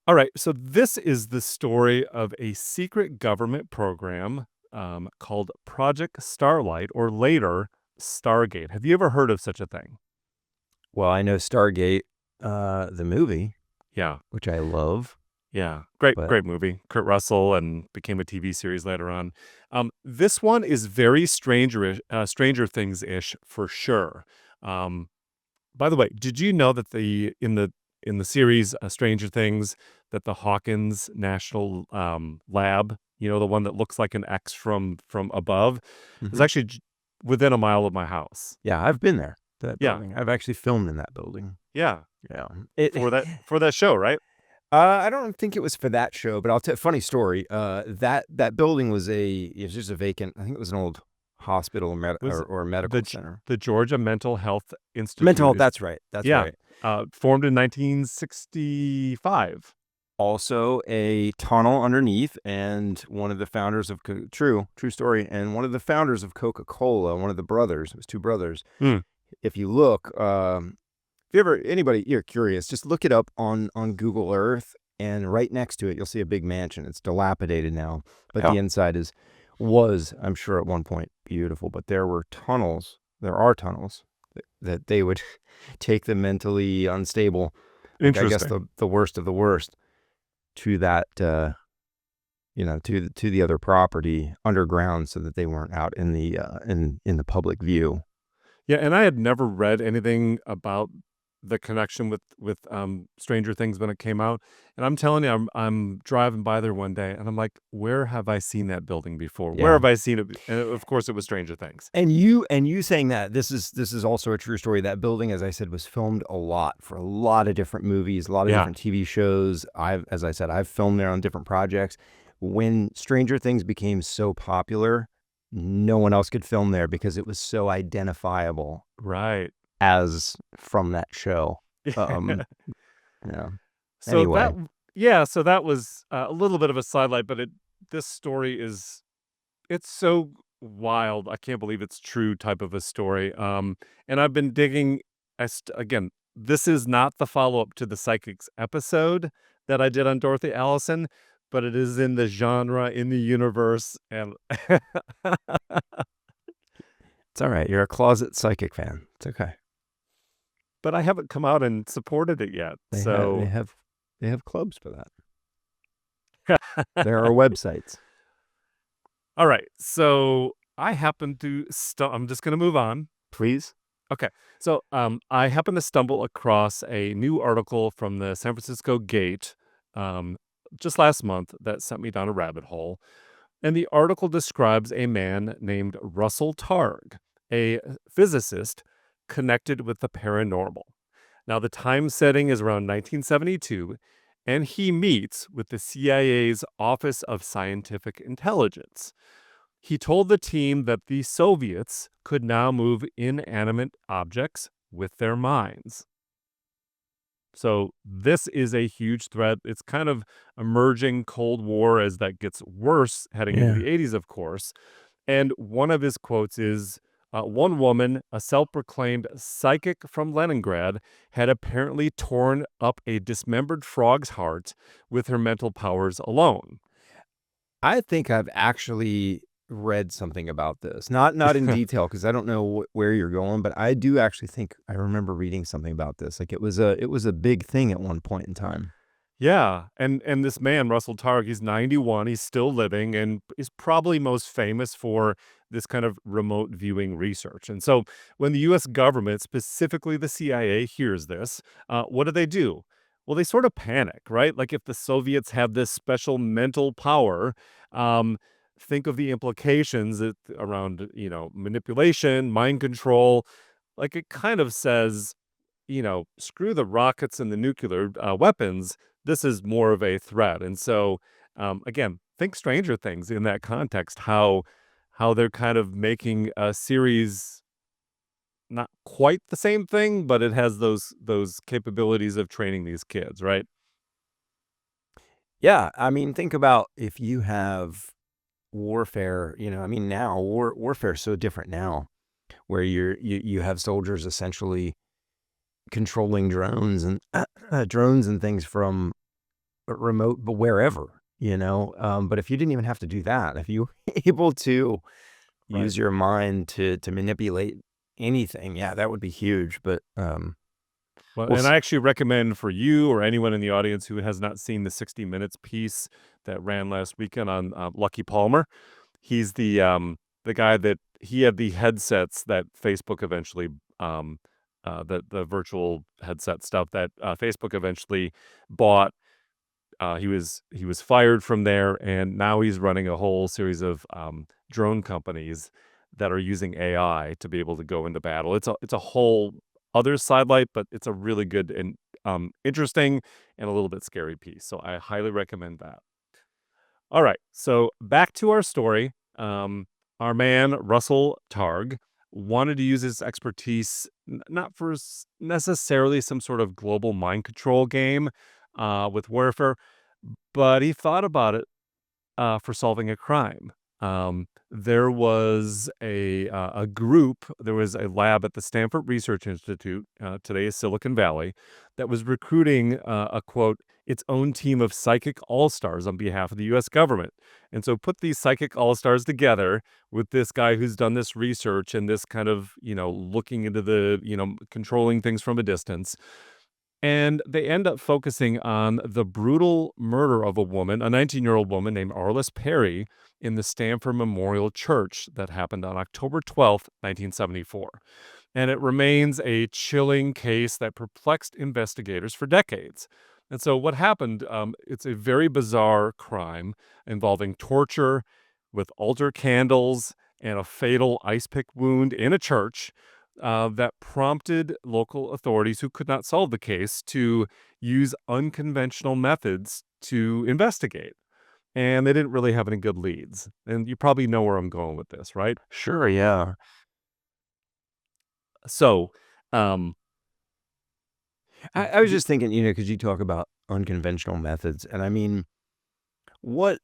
All right, so this is the story of a secret government program called Project Starlight, or later Stargate. Have you ever heard of such a thing? Well, I know Stargate, the movie, Yeah, which I love, yeah, great, but great movie. Kurt Russell, and became a TV series later on. This one is very Stranger Things ish for sure. Um, by the way, did you know that the series Stranger Things, that the Hawkins National Lab, the one that looks like an X from above, is mhm. actually within a mile of my house. Yeah, I've been there, that Yeah, building. I've actually filmed in that building. yeah, Yeah. It for that show, right? I don't think it was for that show, but I'll tell funny story. That building it was just a vacant. I think it was an old hospital or Was or the medical G- center. the Georgia Mental Health Mental Institute health, is that's right. That's yeah, right. formed in 1965. Also a tunnel underneath, and one of the founders of true story, and one of the founders of Coca-Cola, one of the brothers, it was two brothers. Hmm. If you look, if you ever anybody you're curious, just look it up on Google Earth, and right next to it you'll see a big mansion. It's dilapidated now, but Yeah, the inside was, I'm sure, at one point beautiful. But there are tunnels that they would take the mentally unstable, like I guess interesting. the worst of the worst, to that to the other property underground, so that they weren't out in the in the public view. Yeah, and I had never read anything about the connection with Stranger Things when it came out, and I'm telling you, I'm driving by there one day, and I'm like, "Where have I seen that building before? Where Yeah. have I seen it?" And of course, it was Stranger Things. And you saying that, this is also a true story. That building, as I said, was filmed a lot for a lot of different movies, a lot of Yeah, different TV shows. As I said, I've filmed there on different projects. When Stranger Things became so popular, no one else could film there because it was so identifiable right. as from that show. Um, yeah. So that Anyway, yeah, so that was a little bit of a sidelight, but this story it's so wild. I can't believe it's true type of a story. And I've been digging. Again, this is not the follow up to the Psychics episode that I did on Dorothy Allison, but it is in the genre, in the universe, and it's all right. You're a closet psychic fan. It's okay. but I haven't come out and supported it yet. They have they So have they have clubs for that. There are websites. all right. So I happen to. I'm just going to move on. Please. Okay. So, I happened to stumble across a new article from the San Francisco Gate, um, just last month that sent me down a rabbit hole. And the article describes a man named Russell Targ, a physicist connected with the paranormal. Now, the time setting is around 1972, and he meets with the CIA's Office of Scientific Intelligence. He told the team that the Soviets could now move inanimate objects with their minds. So, this is a huge threat. It's kind of emerging Cold War as that gets worse heading into Yeah. the 80s, of course. And one of his quotes is one woman, a self proclaimed psychic from Leningrad, had apparently torn up a dismembered frog's heart with her mental powers alone. I think I've actually read something about this. Not in detail, because I don't know where you're going, but I do actually think I remember reading something about this. Like it was a big thing at one point in time. Yeah, and this man, Russell Targ, he's 91, he's still living, and is probably most famous for this kind of remote viewing research. And so when the US government, specifically the CIA, hears this, what do? Well, they sort of panic, right? Like if the Soviets have this special mental power, um, think of the implications around, manipulation, mind control. Like it kind of says, screw the rockets and the nuclear weapons. This is more of a threat. And so, again, think Stranger Things in that context. How they're kind of making a series not quite the same thing, but it has those capabilities of training these kids, right? Yeah, I mean, think about if you have warfare. I mean, now warfare is so different now, where you have soldiers essentially controlling drones and drones and things from remote, but wherever, but if you didn't even have to do that, if you were able to Right. use your mind to manipulate anything, yeah, that would be huge, but, Well, we'll and s I actually recommend for you or anyone in the audience who has not seen the 60 Minutes piece that ran last weekend on Lucky Palmer. He's the guy that he had the headsets that Facebook eventually the virtual headset stuff that Facebook eventually bought. He was fired from there, and now he's running a whole series of drone companies that are using AI to be able to go into battle. It's a whole other sidelight, but it's a really good and interesting and a little bit scary piece. So I highly recommend that. All right, so back to our story. Our man Russell Targ wanted to use his expertise not for necessarily some sort of global mind control game with warfare, but he thought about it for solving a crime. There was a group, there was a lab at the Stanford Research Institute, today is Silicon Valley, that was recruiting a quote, its own team of psychic all stars on behalf of the US government. And so put these psychic all stars together with this guy who's done this research and this kind of, looking into controlling things from a distance. And they end up focusing on the brutal murder of a woman, a 19-year-old woman named Arliss Perry, in the Stanford Memorial Church that happened on October 12th, 1974. And it remains a chilling case that perplexed investigators for decades. And so, what happened? It's a very bizarre crime involving torture with altar candles and a fatal ice pick wound in a church that prompted local authorities who could not solve the case to use unconventional methods to investigate. And they didn't really have any good leads. And you probably know where I'm going with this, right? Sure, yeah. So, um, I was the just thinking, because you talk about unconventional methods, and I mean, what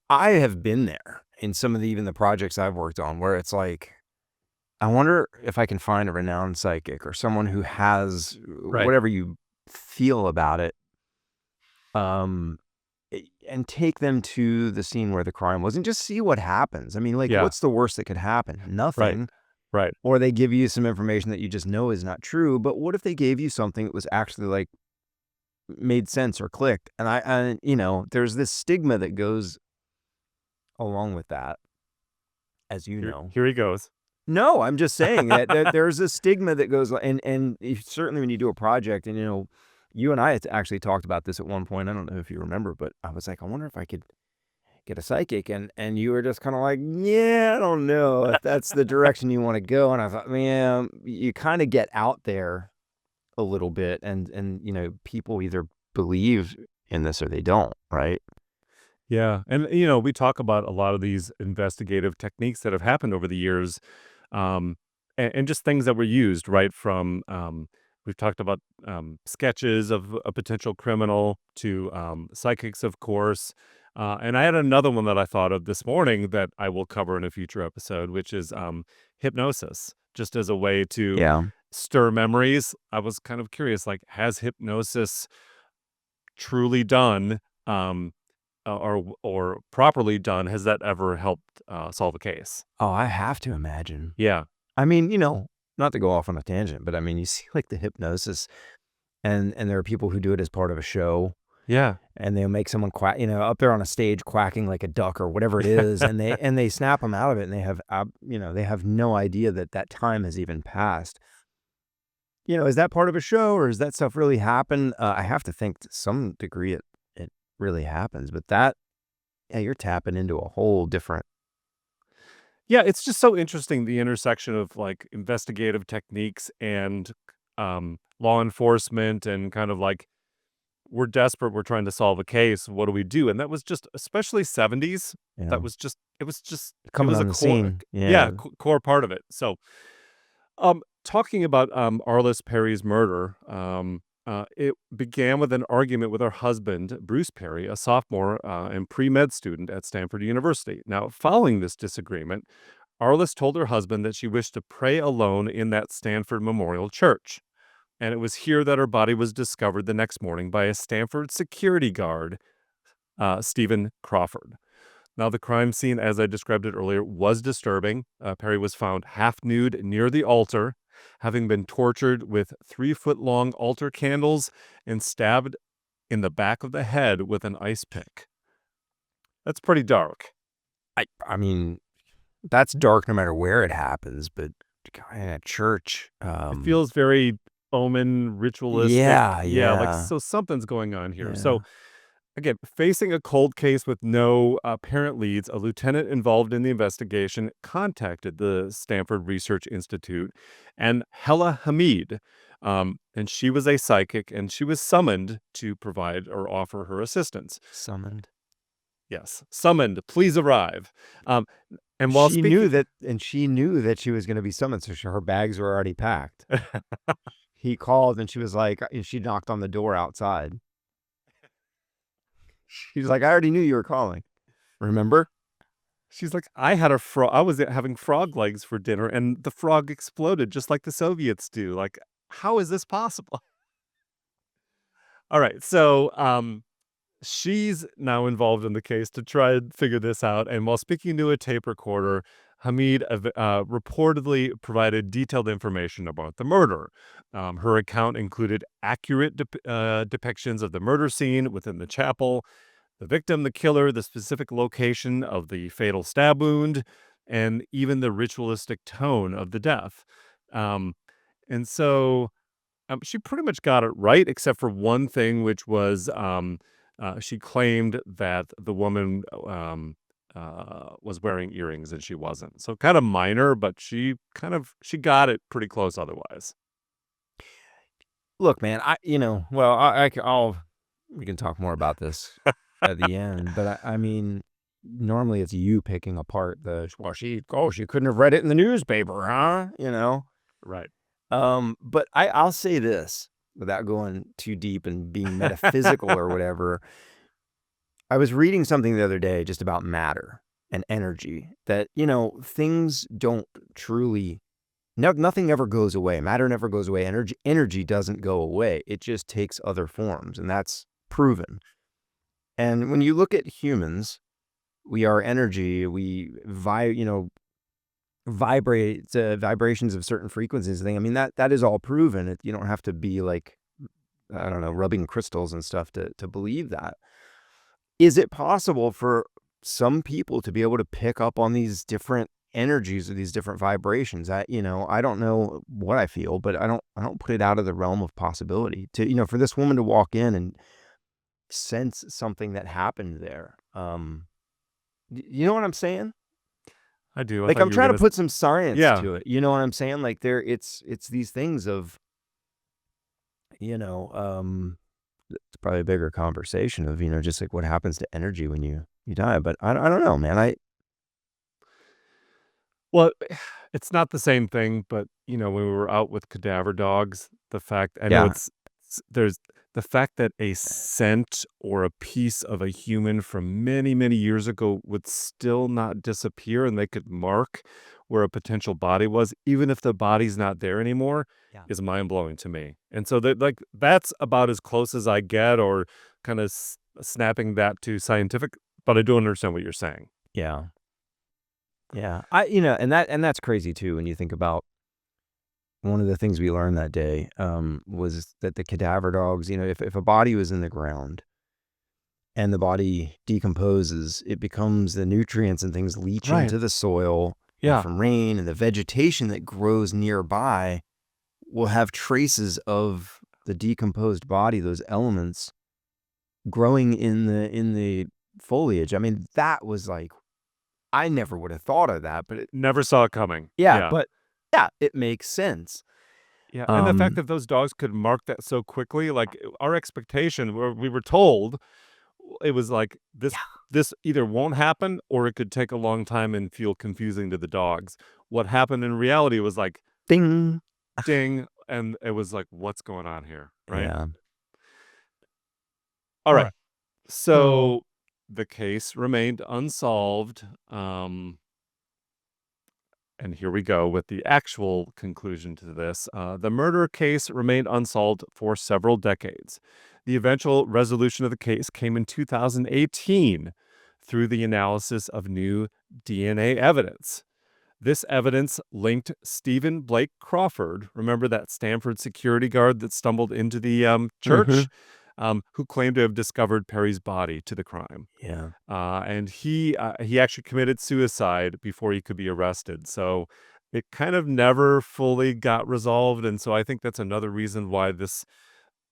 I have been there in some of even the projects I've worked on where it's like, I wonder if I can find a renowned psychic or someone who has right, whatever you feel about it, um, and take them to the scene where the crime was and just see what happens. I mean, like, yeah, what's the worst that could happen? right, Nothing. right. Or they give you some information that you just know is not true. But what if they gave you something that was actually like made sense or clicked? There's this stigma that goes along with that, as you Here, know. here he goes. No, I'm just saying that there's a stigma that goes, and certainly when you do a project, and you and I had actually talked about this at one point. I don't know if you remember, but I was like, I wonder if I could get a psychic, and you were just kind of like, yeah, I don't know if that's the direction you want to go. And I thought, man, you kind of get out there a little bit, and people either believe in this or they don't, right? Yeah, and we talk about a lot of these investigative techniques that have happened over the years, and just things that were used, right? From we've talked about sketches of a potential criminal to psychics, of course. And I had another one that I thought of this morning that I will cover in a future episode, which is hypnosis, just as a way to Yeah. stir memories. I was kind of curious, like, has hypnosis truly done? Um, or properly done, has that ever helped, solve a case? Oh, I have to imagine. Yeah. I mean, not to go off on a tangent, but I mean, you see like the hypnosis, and there are people who do it as part of a show, Yeah. and they'll make someone quack, up there on a stage quacking like a duck or whatever it is, and they snap them out of it, and they have no idea that that time has even passed. Is that part of a show, or does that stuff really happen? I have to think to some degree it really happens, but yeah, you're tapping into a whole different. Yeah, it's just so interesting, the intersection of, like, investigative techniques and, law enforcement and kind of like, we're desperate, we're trying to solve a case, what do we do? And that was just especially 70s, that Yeah, was just it coming was a on the core scene. Yeah. yeah, core part of it. So, talking about, Arliss Perry's murder, it began with an argument with her husband, Bruce Perry, a sophomore, and pre-med student at Stanford University. Now, following this disagreement, Arliss told her husband that she wished to pray alone in that Stanford Memorial Church. and it was here that her body was discovered the next morning by a Stanford security guard, Stephen Crawford. Now, the crime scene, as I described it earlier, was disturbing. Perry was found half nude near the altar, having been tortured with 3-foot-long altar candles and stabbed in the back of the head with an ice pick. That's pretty dark. I mean, that's dark no matter where it happens, but in a church, It feels very omen, ritualistic. yeah, Yeah, like, yeah, so something's going on here. yeah. So, again, facing a cold case with no apparent leads, a lieutenant involved in the investigation contacted the Stanford Research Institute and Hella Hamid. And she was a psychic, and she was summoned to provide or offer her assistance. Summoned. Yes, summoned, please arrive. Um, and while She knew speaking, that, and she knew that she was gonna be summoned, so her bags were already packed. He called, and she was like, and she knocked on the door outside. She's like, "I already knew you were calling. Remember?" she's like, I had a frog. I was having frog legs for dinner, and the frog exploded just like the Soviets do. Like, how is this possible? All right, so she's now involved in the case to try and figure this out. And while speaking to a tape recorder, Hamid reportedly provided detailed information about the murder. Her account included accurate depictions of the murder scene within the chapel, the victim, the killer, the specific location of the fatal stab wound, and even the ritualistic tone of the death. Um, and so she pretty much got it right, except for one thing, which was she claimed that the woman was wearing earrings and she wasn't. So kind of minor, but she got it pretty close otherwise. Look, man, well, I'll we can talk more about this at the end, but I mean, normally it's you picking apart well, she couldn't have read it in the newspaper, huh? Right. But I'll say this without going too deep and being metaphysical or whatever. I was reading something the other day just about matter and energy that, things don't truly, no, nothing ever goes away. Matter never goes away. Energy doesn't go away. It just takes other forms, and that's proven. And when you look at humans, we are energy. Vibrate vibrations of certain frequencies and thing. I mean, that is all proven. You don't have to be like, I don't know, rubbing crystals and stuff to believe that. Is it possible for some people to be able to pick up on these different energies or these different vibrations? I don't know what I feel, but I don't put it out of the realm of possibility to, for this woman to walk in and sense something that happened there. You know what I'm saying? I do. I Like, thought I'm you were trying to gonna. put some science Yeah. to it. You know what I'm saying? Like, it's these things of, you know, um, it's probably a bigger conversation of, just like what happens to energy when you die. But I don't know, man. Well, it's not the same thing, but, when we were out with cadaver dogs, the fact I know Yeah, there's the fact that a scent or a piece of a human from many, many years ago would still not disappear, and they could mark where a potential body was, even if the body's not there anymore, yeah, is mind-blowing to me. And so that like, that's about as close as I get or kinda snapping that to scientific, but I do understand what you're saying. yeah, yeah. And that's crazy too when you think about one of the things we learned that day, was that the cadaver dogs, if a body was in the ground and the body decomposes, it becomes the nutrients and things leach Right. into the soil, and Yeah. from rain and the vegetation that grows nearby will have traces of the decomposed body, those elements growing in the foliage. I mean, that was like, I never would have thought of that, but Never saw it coming. yeah, Yeah. but yeah, it makes sense. Yeah, and the fact Um, that those dogs could mark that so quickly, like, our expectation where we were told, it was like, this either won't happen or it could take a long time and feel confusing to the dogs. What happened in reality was like, ding. ding, and it was like, "What's going on here?" Right? Yeah. Alright, Huh. So, so the case remained unsolved, And here we go with the actual conclusion to this. The murder case remained unsolved for several decades. The eventual resolution of the case came in 2018 through the analysis of new DNA evidence. This evidence linked Stephen Blake Crawford, remember that Stanford security guard that stumbled into the Mhm. church, who claimed to have discovered Perry's body, to the crime. Yeah. And he actually committed suicide before he could be arrested. So it kind of never fully got resolved. And so I think that's another reason why this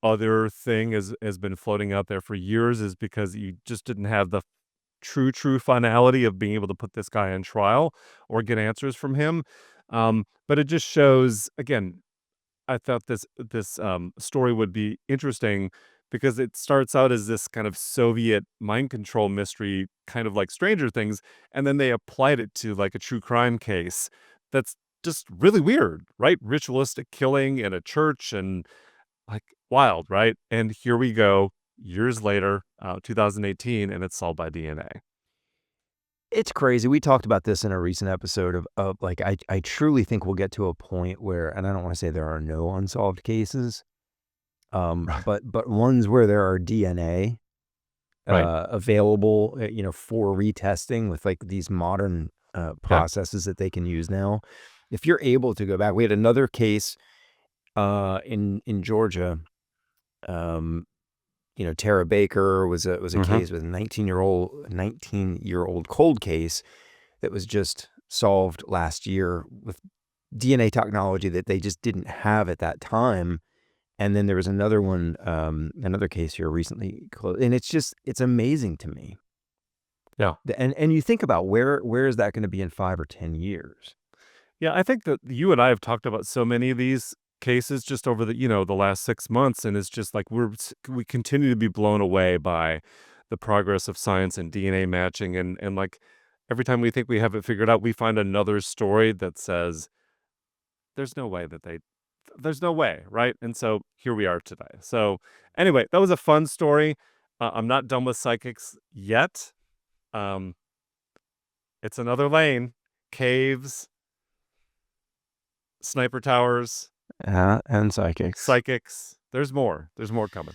other thing has been floating out there for years, is because you just didn't have the true finality of being able to put this guy on trial or get answers from him. But it just shows, again, I thought this story would be interesting because it starts out as this kind of Soviet mind control mystery, kind of like Stranger Things, and then they applied it to like a true crime case that's just really weird, right? Ritualistic killing in a church and like wild, right? And here we go, years later, 2018, and it's solved by DNA. It's crazy. We talked about this in a recent episode of like, I truly think we'll get to a point where, and I don't wanna say there are no unsolved cases, Right. but ones where there are DNA, Right. available, for retesting with, like, these modern, Yeah. processes that they can use now. If you're able to go back, we had another case, in Georgia, um, Tara Baker was a Mhm. case with a 19-year-old cold case that was just solved last year with DNA technology that they just didn't have at that time. And then there was another one, another case here recently closed, and it's amazing to me. Yeah. And you think about where is that gonna be in 5 or 10 years? Yeah, I think that you and I have talked about so many of these cases just over the last 6 months, and it's just like we continue to be blown away by the progress of science and DNA matching, and, like, every time we think we have it figured out, we find another story that says, "There's no way that there's no way," right? And so, here we are today. So, anyway, that was a fun story. I'm not done with psychics yet. Um, it's another lane. Caves, sniper towers, And psychics. psychics. There's more. There's more coming.